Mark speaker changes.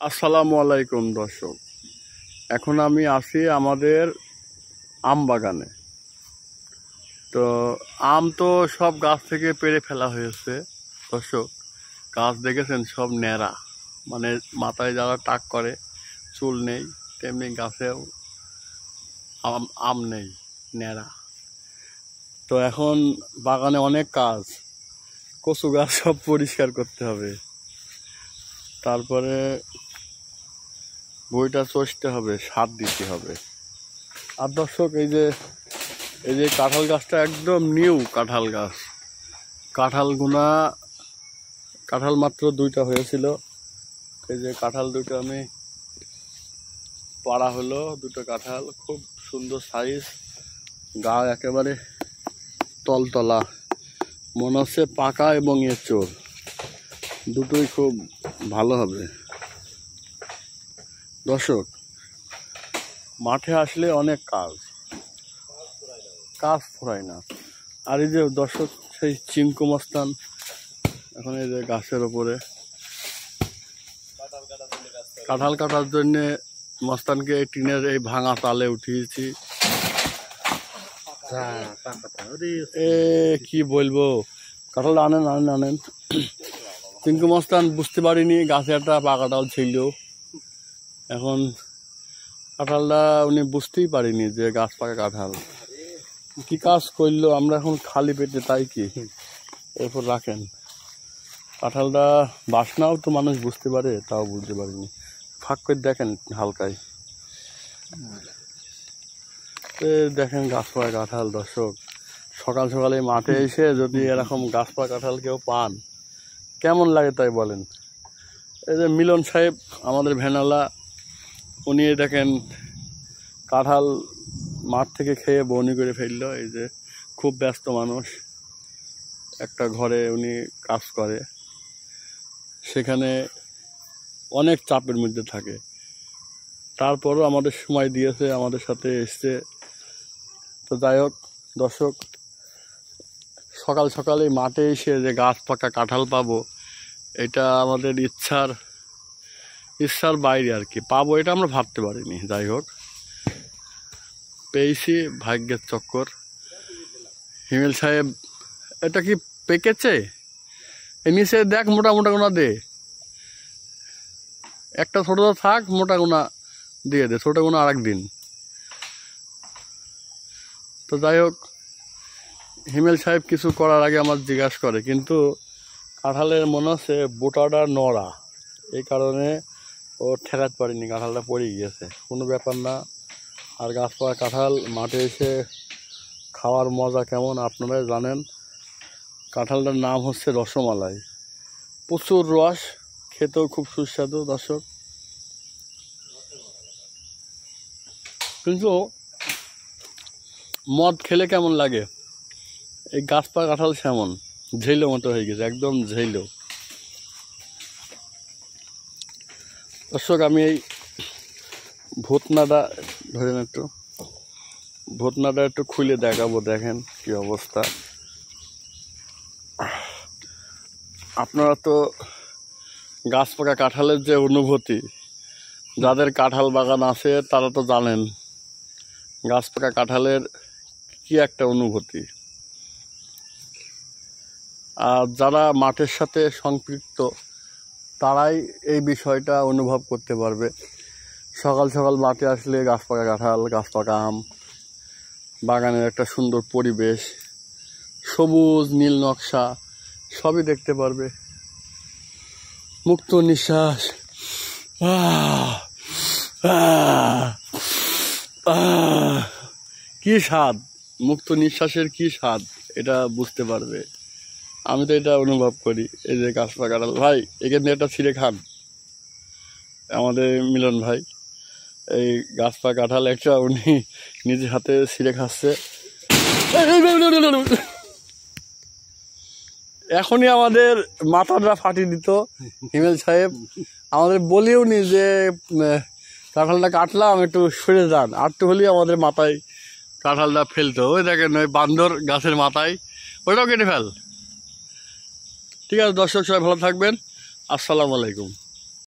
Speaker 1: আসসালামু আলাইকুম দর্শক, এখন আমি আছি আমাদের আম বাগানে। তো আম তো সব গাছ থেকে পেড়ে ফেলা হয়েছে দর্শক। গাছ দেখেছেন সব ন্যাড়া, মানে মাথায় যারা টাক করে চুল নেই, তেমনি গাছেও আম নেই, ন্যাড়া। তো এখন বাগানে অনেক কাজ, কচু গাছ সব পরিষ্কার করতে হবে, তারপরে বইটা চষতে হবে, সার দিতে হবে। আর দর্শক, এই যে কাঁঠাল গাছটা একদম নিউ কাঁঠাল গাছ। কাঁঠাল মাত্র 2টা হয়েছিল। এই যে কাঁঠাল দুটো আমি পাড়া হলো, 2টো কাঁঠাল খুব সুন্দর সাইজ, গা একেবারে তলতলা, মনে হচ্ছে পাকা এবং এঁচোড়, দুটোই খুব ভালো হবে। দর্শক, মাঠে আসলে অনেক কাজ ফুরায় না। আর এই যে দর্শক, সেই চিঙ্কু মস্তান এখন এই যে গাছের ওপরে কাঁঠাল কাটার জন্য মস্তানকে টিনের এই ভাঙা তালে উঠিয়েছি। কি বলবো, কাঁঠাল আনেন। চিঙ্কু মস্তান বুঝতে পারিনি গাছে একটা পাকা কাঁঠাল ছিল। এখন কাঁঠালটা উনি বুঝতেই পারিনি যে গাছ পাকা কাঁঠাল। কি কাজ করলো, আমরা এখন খালি পেটে, তাই কি এরপর রাখেন। কাঁঠালটা বাসনাও তো মানুষ বুঝতে পারে, তাও বুঝতে পারিনি। ফাঁক করে দেখেন হালকায়, দেখেন গাছ পাকা কাঁঠাল। দর্শক, সকাল সকালে মাঠে এসে যদি এরকম গাছ পাকা কাঁঠাল কেউ পান, কেমন লাগে তাই বলেন। এই যে মিলন সাহেব আমাদের ভ্যানওয়ালা, উনি দেখেন কাঁঠাল মাঠ থেকে খেয়ে বনি করে ফেললো। এই যে খুব ব্যস্ত মানুষ, একটা ঘরে উনি কাজ করে, সেখানে অনেক চাপের মধ্যে থাকে, তারপরও আমাদের সময় দিয়েছে, আমাদের সাথে এসছে। তো যাই হোক দর্শক, সকাল সকালে মাঠে এসে যে গাছ পাকা কাঁঠাল পাবো, এটা আমাদের ইচ্ছার বাইরে আর কি। পাবো এটা আমরা ভাবতে পারিনি। যাই হোক, পেয়েছি, ভাগ্যের চক্কর। হিমেল সাহেব, এটা কি পেকেছে? এ নিচে দেখ, মোটা গোনা দে, একটা ছোট থাক, মোটা গোনা দিয়ে দে, ছোট গোনা আর একদিন। তো যাই হোক, হিমেল সাহেব কিছু করার আগে আমার জিজ্ঞাসা করে, কিন্তু কাঁঠালের মনে হচ্ছে বোটাটা নড়া, এই কারণে ও ঠেকাতে পারিনি, কাঁঠালটা পড়ে গিয়েছে। কোনো ব্যাপার না। আর গাছ পাকা কাঁঠাল মাঠে এসে খাওয়ার মজা কেমন আপনারাই জানেন। কাঁঠালটার নাম হচ্ছে রসমালাই, প্রচুর রস, খেতেও খুব সুস্বাদু দর্শক। কিন্তু মদ খেলে কেমন লাগে, এই গাছ পাকা কাঁঠাল সেমন ঝেইলো মতো হয়ে গেছে, একদম ঝেইলো। দর্শক, আমি এই ভুতনাটা ধরেন একটু, ভুতনাটা একটু খুলে দেখাবো, দেখেন কি অবস্থা। আপনারা তো গাছ পাকা কাঁঠালের যে অনুভূতি, যাদের কাঁঠাল বাগান আছে তারা তো জানেন গাছ পাকা কাঁঠালের কি একটা অনুভূতি। আর যারা মাঠের সাথে সম্পৃক্ত, তারাই এই বিষয়টা অনুভব করতে পারবে। সকাল সকাল মাঠে আসলে গাছ পাকা কাঁঠাল, গাছ পাকা আম, বাগানের একটা সুন্দর পরিবেশ, সবুজ নীল নকশা সবই দেখতে পারবে। মুক্ত নিঃশ্বাস, কি স্বাদ, মুক্ত নিঃশ্বাসের কি স্বাদ, এটা বুঝতে পারবে। আমি তো এটা অনুভব করি। এই যে গাছ পাকা কাঁঠাল, ভাই এখান থেকে একটা ছিঁড়ে খান, আমাদের মিলন ভাই এই গাছ পাকা কাঁঠাল একটা উনি নিজের হাতে ছিঁড়ে খাচ্ছে। এখনই আমাদের মাথাটা ফাটিয়ে দিত হিমেল সাহেব, আমাদের বলিও নি যে কাঁঠালটা কাটলাম, একটু সরে যান, আরটু হলেই আমাদের মাথায় কাঁঠালটা ফেলতো। ওই দেখেন ওই বান্দর গাছের মাথায়, ওইটাও কেটে ফেল। ঠিক আছে দর্শক, সবাই ভালো থাকবেন, আসসালামু আলাইকুম।